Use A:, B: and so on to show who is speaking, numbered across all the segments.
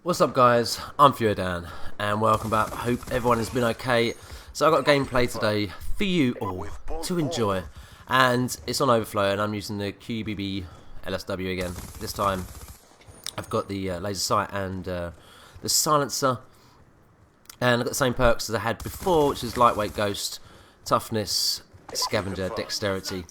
A: What's up guys, I'm Fewerdan and welcome back. I hope everyone has been okay. So I've got gameplay today for you all to enjoy, and it's on Overflow and I'm using the QBB LSW again. This time I've got the laser sight and the silencer, and I've got the same perks as I had before, which is lightweight ghost, toughness, scavenger, dexterity,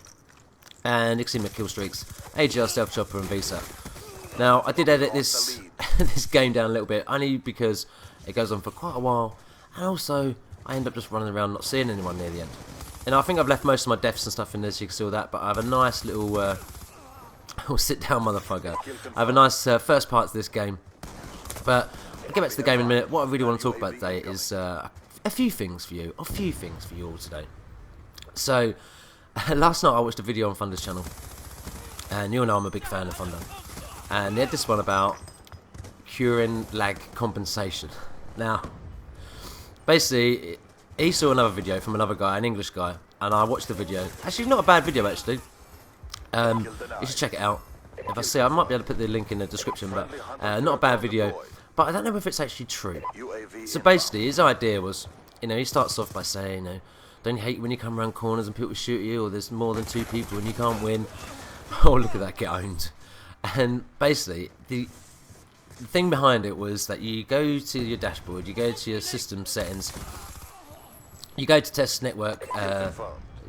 A: and you can see my kill streaks, AGL, stealth chopper and VSAT. Now I did edit this this game down a little bit, only because it goes on for quite a while, and also I end up just running around not seeing anyone near the end. And I think I've left most of my deaths and stuff in there so you can see all that, but I have a nice little oh, sit down motherfucker. I have a nice first part to this game, but I'll get back to the game in a minute. What I really want to talk about today is a few things for you all today. So last night I watched a video on Thunder's channel, and you all know I'm a big fan of Thunder, and they had this one about curing lag compensation. Now, basically, he saw another video from another guy, an English guy, and I watched the video. Actually, not a bad video, actually. You should check it out. If I see, I might be able to put the link in the description, but not a bad video. But I don't know if it's actually true. So basically, his idea was, he starts off by saying, don't you hate when you come around corners and people shoot you, or there's more than 2 people and you can't win? Oh, look at that, get owned. And basically, the thing behind it was that you go to your dashboard, you go to your system settings, you go to test network,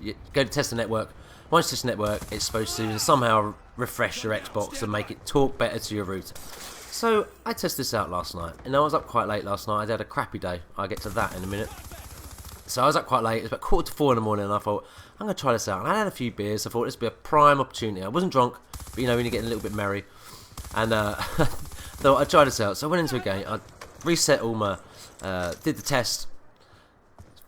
A: you go to test the network. Once you test the network, it's supposed to somehow refresh your Xbox and make it talk better to your router. So I tested this out last night, and I was up quite late last night. I had a crappy day. I'll get to that in a minute. So I was up quite late. It was about 3:45 in the morning, and I thought, I'm going to try this out. And I had a few beers. I thought this would be a prime opportunity. I wasn't drunk, but when you're getting a little bit merry. And so I tried this out. So I went into a game. I reset all my, did the test,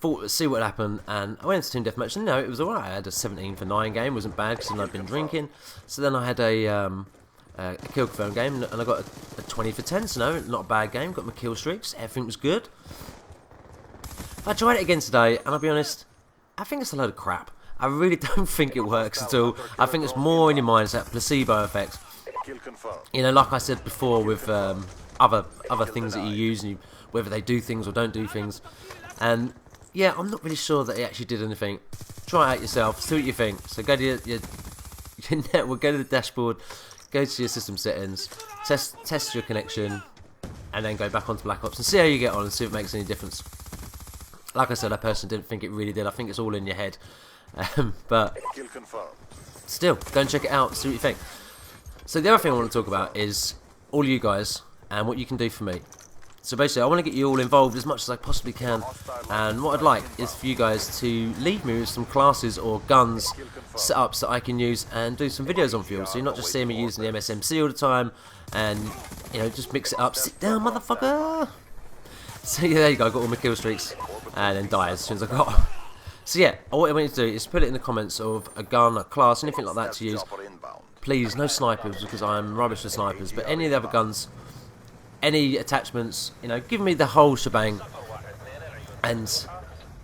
A: thought see what happened, and I went into team deathmatch. And it was alright. I had a 17 for 9 game. It wasn't bad because I'd been drinking. So then I had a kill confirm game, and I got a 20 for 10. So not a bad game. Got my kill streaks. Everything was good. I tried it again today, and I'll be honest, I think it's a load of crap. I really don't think it works at all. I think it's more in your mind. It's that placebo effect. Like I said before, with other things that you use, and whether they do things or don't do things. And yeah, I'm not really sure that it actually did anything. Try it out yourself, see what you think. So go to your network, go to the dashboard, go to your system settings, test your connection, and then go back onto Black Ops and see how you get on and see if it makes any difference. Like I said, I personally didn't think it really did. I think it's all in your head. But still, go and check it out, see what you think. So the other thing I want to talk about is all you guys and what you can do for me. So basically, I want to get you all involved as much as I possibly can. And what I'd like is for you guys to leave me with some classes or guns setups that I can use and do some videos on for you. So you're not just seeing me using the MSMC all the time and, just mix it up. Sit down, motherfucker! So yeah, there you go, I got all my kill streaks and then die as soon as I got. So yeah, what I want you to do is put it in the comments of a gun, a class, anything like that to use. Please, no snipers because I'm rubbish with snipers, but any of the other guns, any attachments, give me the whole shebang. And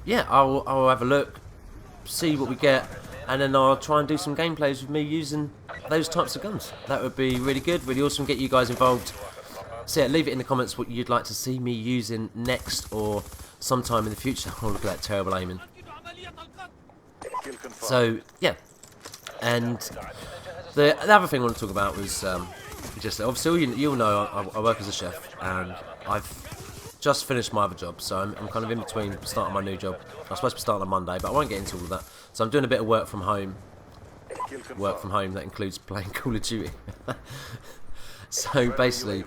A: yeah, I'll have a look, see what we get, and then I'll try and do some gameplays with me using those types of guns. That would be really good, really awesome, get you guys involved. So yeah, leave it in the comments what you'd like to see me using next or sometime in the future. Oh, look at that terrible aiming. So yeah, and the other thing I want to talk about was just obviously you'll know I work as a chef, and I've just finished my other job, so I'm kind of in between starting my new job. I'm supposed to be starting on Monday, but I won't get into all of that. So I'm doing a bit of work from home. Work from home that includes playing Call of Duty. So basically,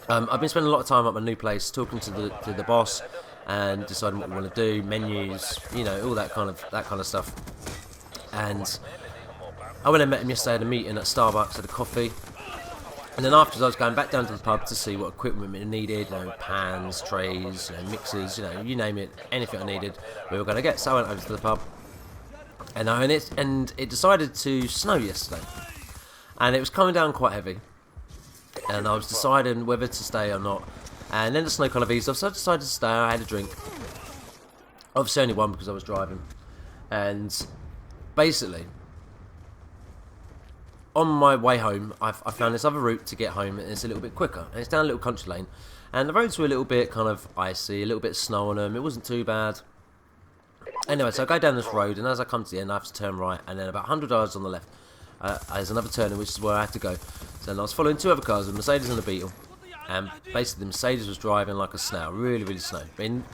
A: I've been spending a lot of time at my new place talking to the boss and deciding what we want to do, menus, all that kind of stuff. And I went and met him yesterday at a meeting at Starbucks at a coffee. And then afterwards I was going back down to the pub to see what equipment we needed, pans, trays, mixers, you name it, anything I needed, we were going to get. So I went over to the pub, and it decided to snow yesterday. And it was coming down quite heavy. And I was deciding whether to stay or not. And then the snow kind of eased off, so I decided to stay. I had a drink. Obviously only one because I was driving. And basically, on my way home, I found this other route to get home, and it's a little bit quicker. And it's down a little country lane, and the roads were a little bit kind of icy, a little bit of snow on them. It wasn't too bad. Anyway, so I go down this road, and as I come to the end, I have to turn right, and then about 100 yards on the left, there's another turning, which is where I have to go. So then I was following two other cars, a Mercedes and a Beetle, and basically the Mercedes was driving like a snail, really, really slow. I mean,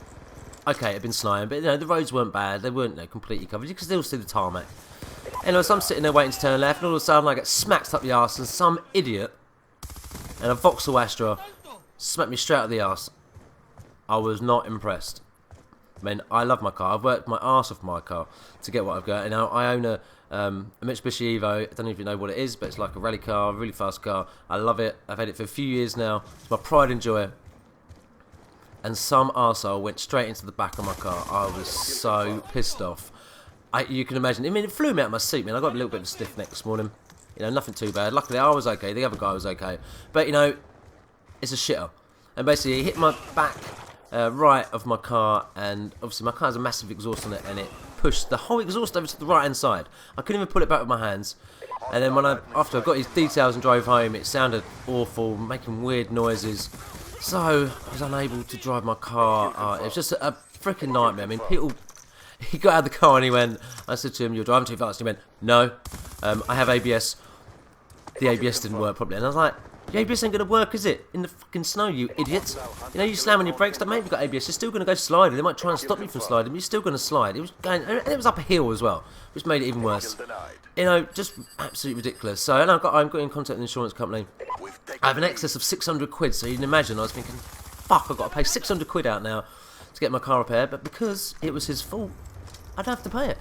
A: okay, it had been snowing, but you know, the roads weren't bad, they weren't completely covered, you could still see the tarmac. Anyway, so I'm sitting there waiting to turn left, and all of a sudden I get smacked up the arse, and some idiot and a Vauxhall Astra smacked me straight out of the arse. I was not impressed. I mean, I love my car. I've worked my arse off my car to get what I've got. And now I own a Mitsubishi Evo. I don't even know what it is, but it's like a rally car, a really fast car. I love it. I've had it for a few years now. It's my pride and joy. And some arsehole went straight into the back of my car. I was so pissed off. You can imagine. I mean, it flew me out of my seat, man. I got a little bit of a stiff neck this morning. You know, nothing too bad. Luckily, I was okay. The other guy was okay. But, you know, it's a shitter. And basically, he hit my back right of my car. And obviously, my car has a massive exhaust on it. And it pushed the whole exhaust over to the right-hand side. I couldn't even pull it back with my hands. And then after I got his details and drove home, it sounded awful, making weird noises. So, I was unable to drive my car. It was just a freaking nightmare. I mean, people... He got out of the car and he went, I said to him, you're driving too fast. And he went, no, I have ABS. The ABS didn't work properly. And I was like, the ABS ain't going to work, is it? In the fucking snow, you idiot. You know, you slam on your brakes, mate, you've got ABS, you're still going to go sliding. They might try and stop you from sliding, but you're still going to slide. It was going, and it was up a hill as well, which made it even worse. You know, just absolutely ridiculous. So, and I got in contact with the insurance company. I have an excess of 600 quid, so you can imagine, I was thinking, fuck, I've got to pay 600 quid out now to get my car repaired, but because it was his fault, I don't have to pay it.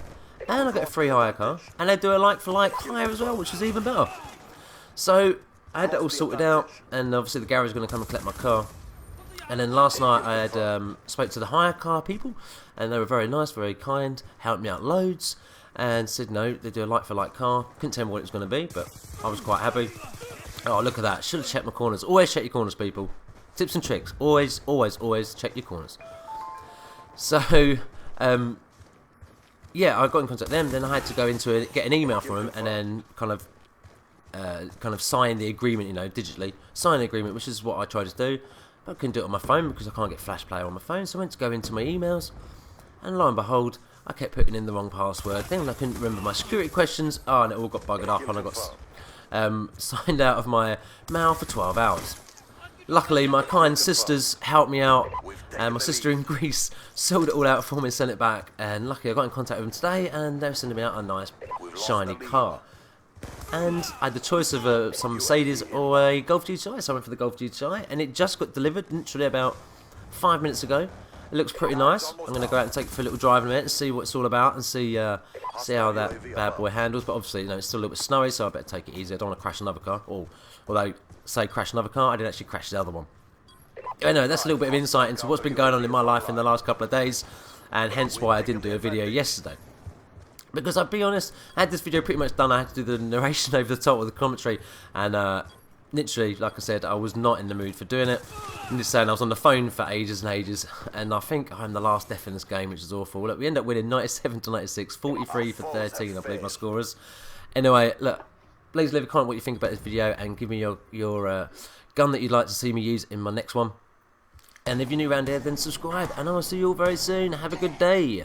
A: And I get a free hire car. And they do a like-for-like hire as well, which is even better. So, I had that all sorted out. And obviously the garage is going to come and collect my car. And then last night I had spoke to the hire car people. And they were very nice, very kind. Helped me out loads. And said, no, they do a like-for-like car. Couldn't tell me what it was going to be, but I was quite happy. Oh, look at that. Should have checked my corners. Always check your corners, people. Tips and tricks. Always, always, always check your corners. So, yeah, I got in contact with them. Then I had to go into it, get an email from them, and then kind of sign the agreement, you know, digitally sign the agreement, which is what I tried to do. But I couldn't do it on my phone because I can't get Flash Player on my phone. So I went to go into my emails, and lo and behold, I kept putting in the wrong password. Then I couldn't remember my security questions. Oh, and it all got buggered up, and I got signed out of my mail for 12 hours. Luckily, my kind sisters helped me out, and my sister in Greece sold it all out for me and sent it back. And luckily, I got in contact with them today, and they're sending me out a nice, shiny car. And I had the choice of some Mercedes or a Golf GTI, so I went for the Golf GTI, and it just got delivered literally about 5 minutes ago. It looks pretty nice. I'm going to go out and take it for a little drive in a minute and see what it's all about and see how that bad boy handles. But obviously, you know, it's still a little bit snowy, so I better take it easy. I don't want to crash another car. Although, say crash another car, I did actually crash the other one. Anyway, that's a little bit of insight into what's been going on in my life in the last couple of days, and hence why I didn't do a video yesterday. Because I'll be honest, I had this video pretty much done. I had to do the narration over the top of the commentary, and literally, like I said, I was not in the mood for doing it. I'm just saying, I was on the phone for ages and ages, and I think I'm the last death in this game, which is awful. Look, we end up winning 97 to 96, 43 for 13, I believe my score is. Anyway, look, please leave a comment what you think about this video, and give me your gun that you'd like to see me use in my next one. And if you're new around here, then subscribe, and I will see you all very soon. Have a good day.